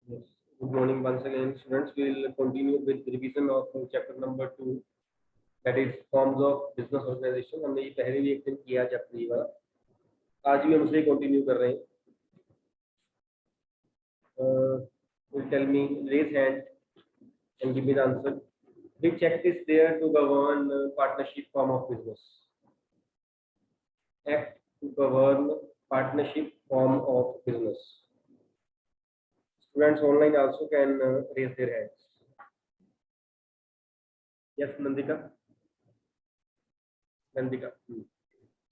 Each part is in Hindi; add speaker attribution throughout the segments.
Speaker 1: Yes. Good morning once again, students. We will continue with revision of chapter number 2, that is forms of business organization. हमने ये पहले भी एक दिन किया चैप्टर ये वाला, आज भी हम उसे कंटिन्यू कर रहे हैं. Will tell me, raise hand and give me the answer. Which act is there to govern partnership form of business? Act to govern partnership form of business. Students online also can raise their hands. Yes, Nandika.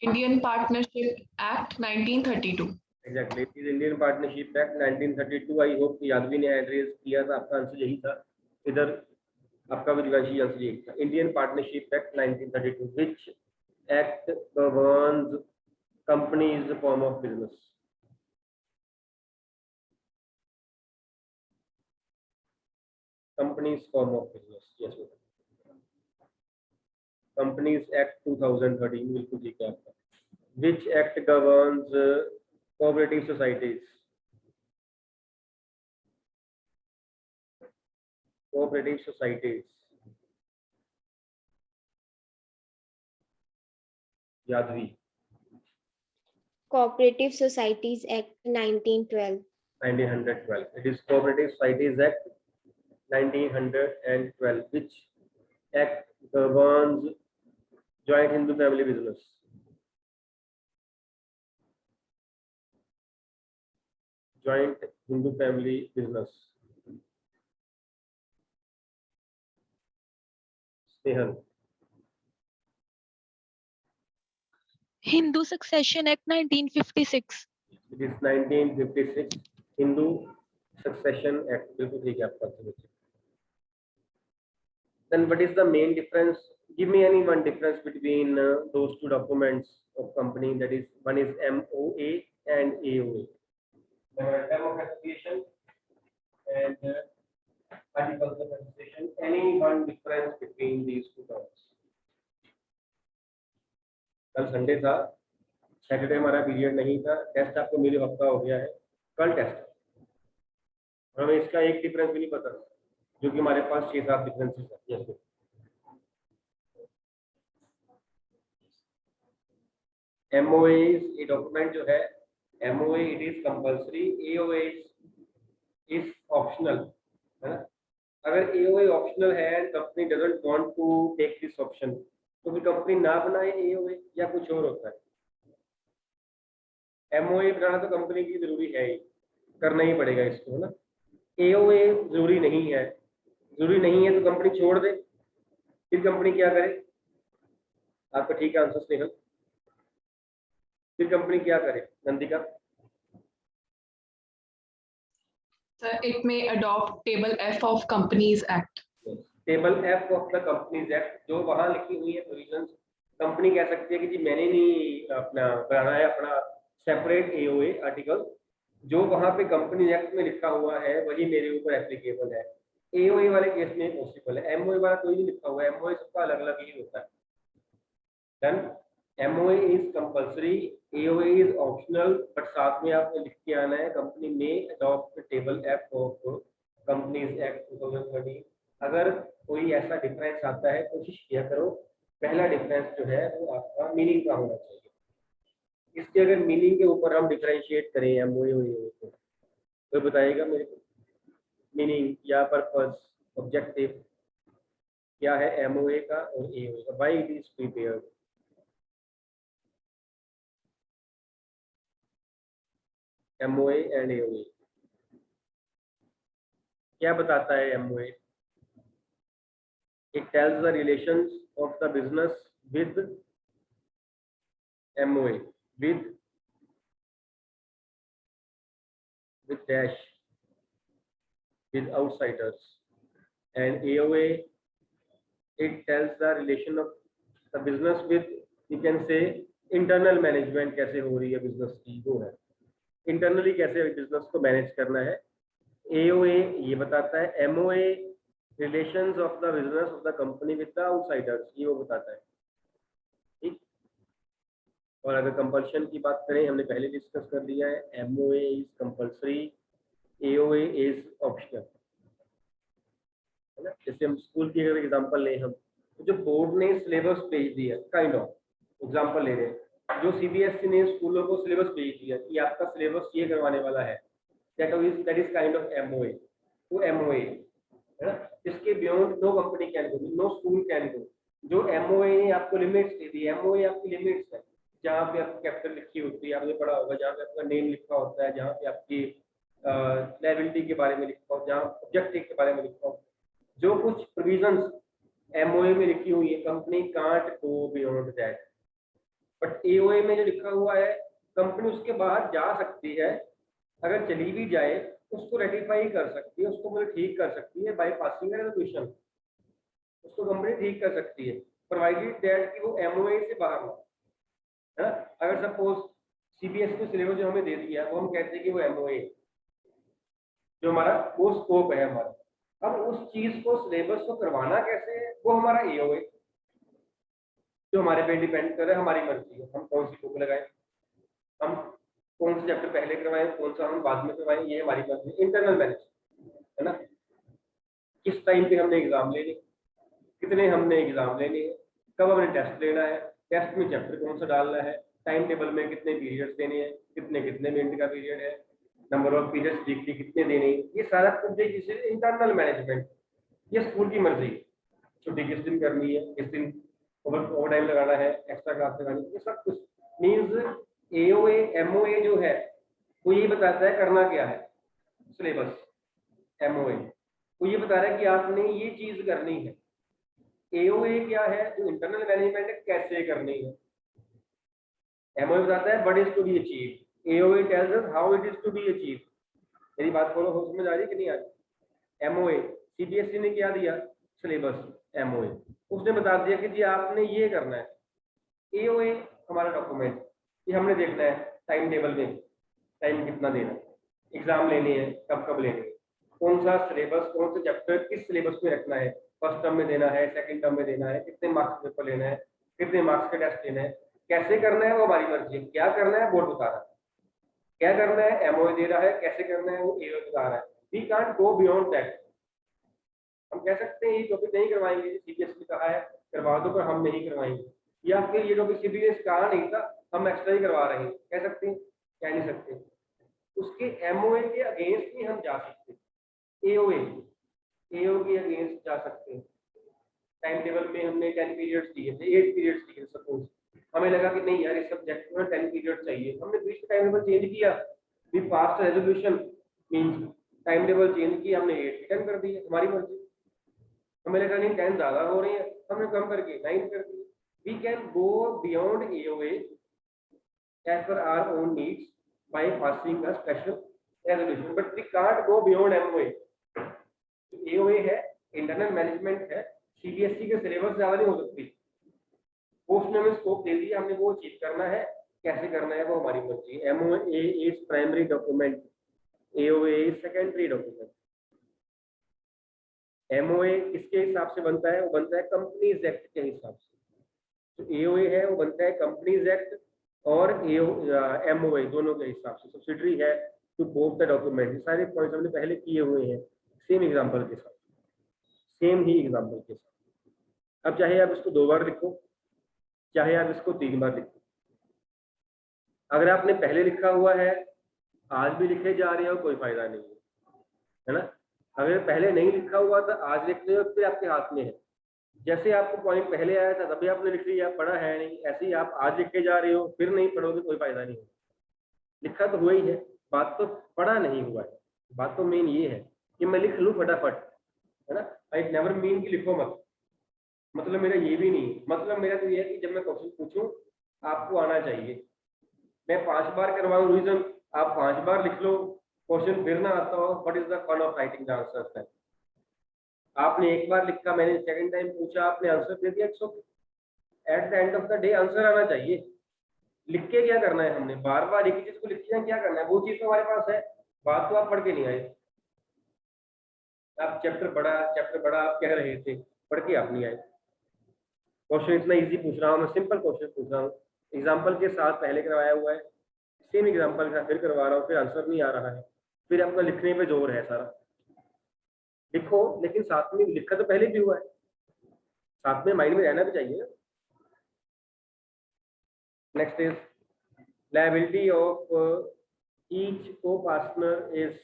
Speaker 2: Indian Partnership Act 1932.
Speaker 1: Exactly. It is Indian Partnership Act 1932. I hope कि यादवी ने एड्रेस किया था, आपका आंसर यही था. इधर आपका भी दिवांशी आंसर यही था. Indian Partnership Act 1932. Which act governs companies form of business? Companies form of business. Yes. Companies Act 2013. बिल्कुल ठीक है आपका. Which act governs cooperative societies? Cooperative societies. Yadvi.
Speaker 3: Cooperative Societies Act 1912.
Speaker 1: 1912. It is Cooperative Societies Act 1912. Which act governs joint Hindu family business? Joint Hindu family business. Snehal.
Speaker 4: Hindu Succession Act 1956.
Speaker 1: It is 1956. Hindu Succession Act. बिल्कुल ठीक है आपका answer. Then what is the main difference? Give me any one difference between those two documents of company. That is, one is MOA and AOA. Memorandum of Association and Articles of Association. Any one difference between these two terms? कल संडे था, सैटरडे हमारा पीरियड नहीं था, टेस्ट आपको मिले हफ्ता हो गया है, कल टेस्ट है, हमें इसका एक डिफरेंस भी नहीं पता, जो कि हमारे पास 6-7 डिफरेंसेस है. यस. MOA ये डॉक्यूमेंट जो है, MOA it is compulsory, AOA is optional, है ना. अगर AOA ऑप्शनल है, company doesn't want to take this option, तो फिर कंपनी ना बनाए AOA या कुछ और होता है. MOA बनाना तो कंपनी की जरूरी है ही, करना ही पड़ेगा इसको, है ना. AOA जरूरी नहीं है, तो कंपनी छोड़ दे, फिर कंपनी क्या करे? आपका ठीक है आंसर स्नेहल. फिर कंपनी क्या करे Nandika?
Speaker 2: Sir, it may adopt Table F of Companies Act.
Speaker 1: Table F of the companies act, जो वहां लिखी हुई है प्रोविजंस, कंपनी कह सकती है कि जी मैंने नहीं अपना बनाना है अपना सेपरेट AOA आर्टिकल, जो वहां पे कंपनी एक्ट में लिखा हुआ है वही मेरे ऊपर एप्लीकेबल है. AOA वाले केस में पॉसिबल है, MOA वाला कोई नहीं लिखा हुआ है, MOA सबका अलग अलग ही होता है. Then MOA is compulsory, AOA is optional, but साथ में आपने लिख के आना है कंपनी में adopt table F of companies act 2013. अगर कोई ऐसा डिफरेंस आता है, कोशिश किया करो पहला डिफरेंस जो है वो आपका मीनिंग का होना चाहिए. इसके अगर मीनिंग के ऊपर हम डिफरेंशिएट करें MOA और AOA को, तो बताइएगा मेरे को मीनिंग या पर्पस, ऑब्जेक्टिव क्या है MOA का और AOA का, why it is prepared. MOA and AOA क्या बताता है MOA? It tells the relations of the business with MOA, with dash, with outsiders, and AOA it tells the relation of the business with, you can say, internal management कैसे हो रही है बिजनेस की, वो है इंटरनली कैसे बिजनेस को मैनेज करना है. AOA ये बताता है, MOA relations of the business of the company with the outsiders, ये वो बताता है. ठीक. और अगर कंपल्शन की बात करें, हमने पहले डिस्कस कर लिया है, MOA is compulsory, AOA is हम स्कूल की अगर एग्जांपल लें हम, तो जो बोर्ड ने सिलेबस भेज दिया, काइंड ऑफ एग्जांपल ले रहे हैं, जो सीबीएसई ने स्कूलों को सिलेबस भेज दिया कि आपका सिलेबस ये करवाने वाला है, that is kind of MOA. वो एमओए है ना, इसके beyond no company can go, no school can go. जो एमओए ने आपको लिमिट्स दे दी, एमओए आपकी लिमिट्स है, जहाँ पे आपकी कैपिटल लिखी होती है, आपने पढ़ा होगा, जहाँ पे आपका नेम लिखा होता है, जहाँ पे आपकी लायबिलिटी के बारे में लिखा हो, जहाँ ऑब्जेक्टिव के बारे में लिखा हो, जो कुछ प्रोविजंस एमओए में लिखी हुई है, company can't go beyond that. But AOA में जो लिखा हुआ है, कंपनी उसके बाहर जा सकती है, अगर चली भी जाए उसको रेटिफाई कर सकती है, उसको मतलब ठीक कर सकती है बाय पासिंग रेजोल्यूशन, उसको कंपनी ठीक कर सकती है, प्रोवाइडेड दैट कि वो एमओए से बाहर हो, है ना। अगर सपोज सीबीएसई ने सिलेबस जो हमें दे दिया, वो हम कहते हैं कि वो एमओए, जो हमारा वो स्कोप है हमारा। अब उस चीज को, सिलेबस को करवाना कैसे है, वो हमारा एओए, जो हमारे पे डिपेंड कर रहा है, हमारी मर्जी है, हम कौन सी बुक लगाएं, हम कौन से चैप्टर पहले करवाएं, कौन सा हम बाद में करवाएं, ये हमारी मर्जी है। इंटरनल मैनेज, है ना, किस टाइम पे हमने एग्जाम लेने, कितने हमने एग्जाम लेने हैं, कब हमने टेस्ट लेना है, टेस्ट में चैप्टर कौन सा डालना है, टाइम टेबल में कितने पीरियड्स देने हैं, कितने मिनट का पीरियड है, नंबर ऑफ पीरियड्स वीकली कितने देने हैं, ये सारा कुछ जिसे इंटरनल मैनेजमेंट, ये स्कूल की मर्जी, छुट्टी किस दिन करनी है, किस दिन ओवर टाइम लगाना है, एक्स्ट्रा क्लास लगानी है, ये सब कुछ मीन्स एओए एमओए जो है वो ये बताता है करना क्या है, सिलेबस एमओए वो ये बता रहा है कि आपने ये चीज करनी है। एओए क्या है, जो इंटरनल मैनेजमेंट है, कैसे करनी है। एमओए बताता है what is to be achieved, AOA tells us how it is to be achieved. मेरी बात फॉलो हो, समझ आ रही है कि नहीं आ रही। एमओए सीबीएसई ने क्या दिया, सिलेबस, एमओए उसने बता दिया कि जी आपने ये करना है। एओए हमारा डॉक्यूमेंट, ये हमने देखना है टाइम टेबल में, टाइम कितना देना है, एग्जाम लेने हैं कब कब लेने हैं, कौन सा सिलेबस, कौन सा चैप्टर किस सिलेबस में रखना है, फर्स्ट टर्म में देना है, सेकंड टर्म में देना है, कितने मार्क्स पेपर लेना है, कितने मार्क्स का टेस्ट लेना है, कैसे करना है वो हमारी मर्जी है, क्या करना है बोर्ड बता रहा है, क्या करना है एमओए दे रहा है, कैसे करना है वो एओए बता रहा है। We can't go beyond that. हम कह सकते हैं ये टॉपिक नहीं करवाएंगे, सीबीएसई ने कहा है करवा दो, पर हम नहीं करवाएंगे, या फिर ये टॉपिक सीबीएसई ने कहा नहीं था, हम एक्स्ट्रा ही करवा रहे हैं, कह सकते हैं, कह नहीं सकते। उसके एमओए के अगेंस्ट ही हम जा सकते हैं, एओए एओ के अगेंस्ट जा सकते हैं। टाइम टेबल में हमने 10 पीरियड्स दिए थे, 8 पीरियड्स दिए सपोज, हमें लगा कि नहीं यार इस सब्जेक्ट में 10 पीरियड चाहिए, हमने बीच में टाइम टेबल चेंज किया, we passed resolution, means time table change किया, हमने 8 10 कर दिए, हमारी मर्जी। हमें लगा नहीं 10 ज्यादा हो रही है, हमने कम करके 9 कर दिए। We can go beyond AOA as per our own needs by passing a special resolution, but we can't go beyond MOA। AOA है, इंटरनल मैनेजमेंट है, सीबीएसई के सिलेबस ज्यादा नहीं हो सकती, वो उसने हमें स्कोप दे दिया, हमने वो चीज करना है, कैसे करना है वो हमारी मर्जी है। MOA is primary document, AOA is secondary document. MOA किसके हिसाब से बनता है, वो बनता है कंपनीज एक्ट के हिसाब से। तो AOA है वो बनता है कंपनीज एक्ट और एमओए दोनों के हिसाब से, सब्सिडरी है टू बोथ द डॉक्यूमेंट। सारे पॉइंट्स हमने पहले किए हुए हैं सेम एग्जांपल के साथ, सेम ही एग्जांपल के साथ। अब चाहे आप इसको 2 बार लिखो, चाहे आप इसको 3 बार लिखो, अगर आपने पहले लिखा हुआ है आज भी लिखे जा रहे हो कोई फायदा नहीं है ना। अगर पहले नहीं लिखा हुआ था आज लिख रहे हो, फिर आपके हाथ में है। जैसे आपको पॉइंट पहले आया था तभी आपने लिख लिया, पढ़ा है नहीं, ऐसे ही आप आज लिख के जा रहे हो, फिर नहीं पढ़ोगे कोई फायदा नहीं है। लिखा तो हुआ ही है, बात तो पढ़ा नहीं हुआ है। बात तो मेन ये है कि मैं लिख लूँ फटाफट, है ना। आई नेवर मीन कि लिखो मत, मतलब मेरा ये भी नहीं, मतलब मेरा तो ये है कि जब मैं क्वेश्चन पूछूं आपको आना चाहिए। मैं 5 बार करवाऊं रिवीजन, आप 5 बार लिख लो, क्वेश्चन फिर ना आता हो, what is the fun of writing the answer. आपने एक बार लिखा, मैंने सेकंड टाइम पूछा, आपने आंसर दे दिया, it's okay. At the end of the day answer आना चाहिए। लिख के क्या करना है, हमने बार बार एक ही चीज को लिख के क्या करना है, वो चीज तो हमारे पास है, बात तो आप पढ़ के नहीं आए। आप चैप्टर बड़ा आप कह रहे थे, पढ़ के आप नहीं आए। क्वेश्चन इतना इजी पूछ रहा हूँ मैं, सिंपल क्वेश्चन पूछ रहा हूँ, एग्जाम्पल के साथ पहले करवाया हुआ है, सेम एग्जाम्पल का फिर करवा रहा हूँ, फिर आंसर नहीं आ रहा है, फिर अपना लिखने पे जोर है सारा। लिखो, लेकिन साथ में लिखा तो पहले भी हुआ है, साथ में माइंड में रहना भी चाहिए। Next is liability of each co-partner is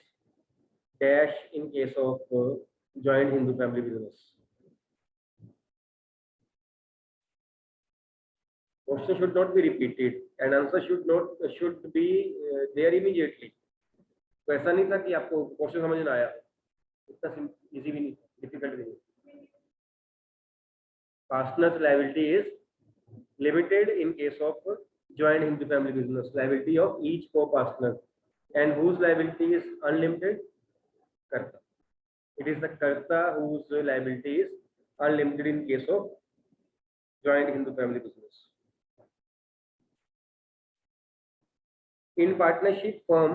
Speaker 1: dash in case of joint Hindu family business. Question should not be repeated and answer should be there immediately. तो ऐसा नहीं था कि आपको क्वेश्चन समझ में आया, इतना इजी भी नहीं, डिफिकल्ट भी नहीं। Partner's liability is limited in case of joint Hindu family business. Liability of each co-partner, and whose liability is unlimited? Karta. It is the Karta whose liability is unlimited in case of joint Hindu family business. In partnership firm,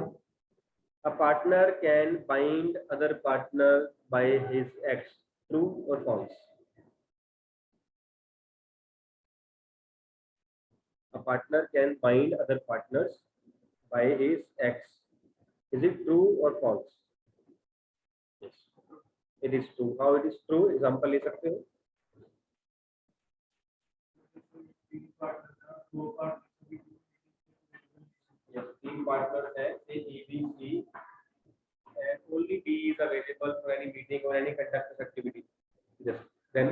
Speaker 1: a partner can bind other partner by his acts. True or false? A partner can bind other partners by his acts. Is it true or false? Yes, it is true. How it is true? Example ले सकते हो? Yes, team partners है, say A, B, C, and only B is available for any meeting or any conduct activity. Yes, then.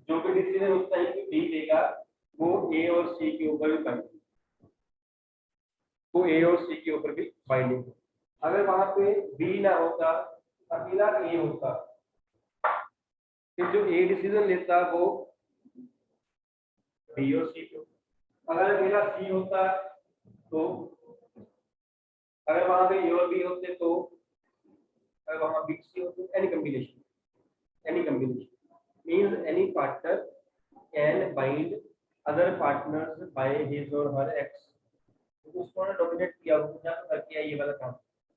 Speaker 1: जो भी डिसीजन उस टाइम पे बी लेगा वो ए और सी के ऊपर भी बाइंडिंग, वो ए और सी के ऊपर भी बाइंडिंग। अगर वहां पे बी ना होता, अकेला ए होता, फिर जो ए डिसीजन लेता वो बी और सी को, अगर अकेला सी होता तो, अगर वहां पे ए और बी होते तो, अगर वहां बी सी होते, any combination means any partner can bind other partners by his or her acts. उसको ना डोमिनेट किया, उसने कर किया ये वाला काम,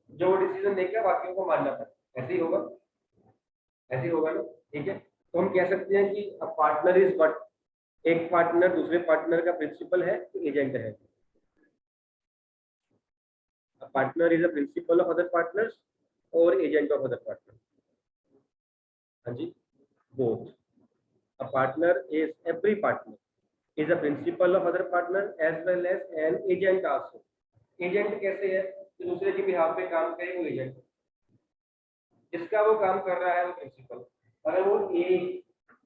Speaker 1: जो डिसीजन लेके बाकियों को मानना था, ऐसे ही होगा, ऐसे ही होगा ना। ठीक है, तो हम कह सकते हैं कि अ पार्टनर इज व्हाट, एक पार्टनर दूसरे पार्टनर का प्रिंसिपल है तो एजेंट है। A partner is a principle of other partners और एजेंट ऑफ अदर पार्टनर। हाँ जी, both. A partner is every partner is a principal of other partner as well as an agent also. Agent कैसे है? तो दूसरे के बिहाफ पे काम करे वो एजेंट, जिसका वो काम कर रहा है वो प्रिंसिपल। अगर वो ए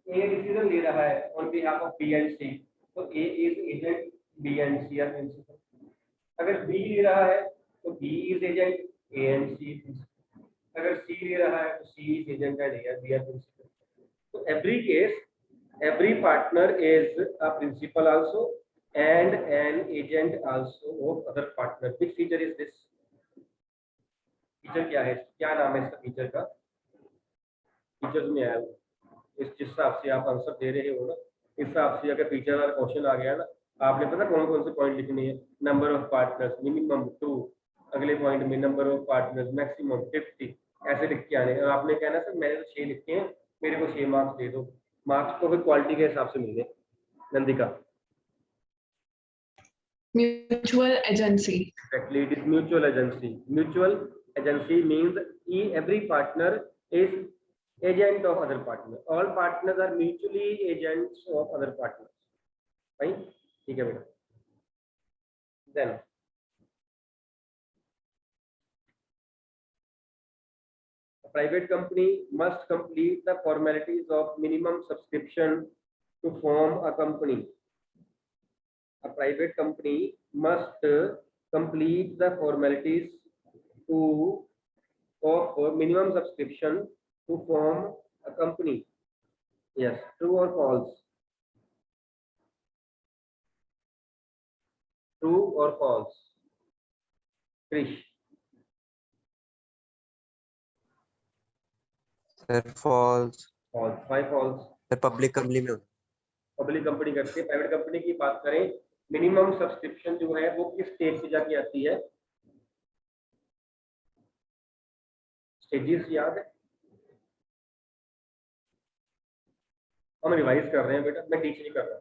Speaker 1: डिसीजन ले रहा है on behalf of B and C तो A is agent, B and C are principal. अगर बी ले रहा है तो B is agent, A and C principal. अगर सी ले रहा है तो C is agent and A are principal. So every case, every partner is a principal also and an agent also of other partner. Which feature is this? Feature क्या है? क्या नाम है इसका फीचर का? फीचर्स में आया इस जिस हिसाब से आप आंसर दे रहे हो ना, इस हिसाब से अगर फीचर वाला क्वेश्चन आ गया ना, आपने पता कौन कौन से पॉइंट लिखने हैं? नंबर ऑफ पार्टनर्स मिनिमम 2, अगले पॉइंट में नंबर ऑफ पार्टनर्स मैक्सिमम 50, ऐसे लिख के आने। और आपने कहना सर मैंने तो 6 लिखे हैं, मेरे को 6 मार्क्स दे दो। मार्क्स तो फिर क्वालिटी के हिसाब से मिले। Nandika?
Speaker 2: Mutual agency.
Speaker 1: Exactly, it is mutual agency. Mutual agency means every partner is agent of other partner. All partners are mutually agents of other partners. Fine? ठीक है बेटा। Then a private company must complete the formalities of minimum subscription to form a company. A private company must complete the formalities of minimum subscription to form a company. Yes, true or false? True or false? Krish?
Speaker 5: Sir false.
Speaker 1: False. Why false?
Speaker 5: Sir public company में
Speaker 1: पब्लिक कंपनी करके, प्राइवेट कंपनी की बात करें, मिनिमम सब्सक्रिप्शन जो है वो किस स्टेज पे जाके आती है? स्टेजेस याद है? हम रिवाइज कर रहे हैं बेटा, मैं टीच नहीं कर रहा।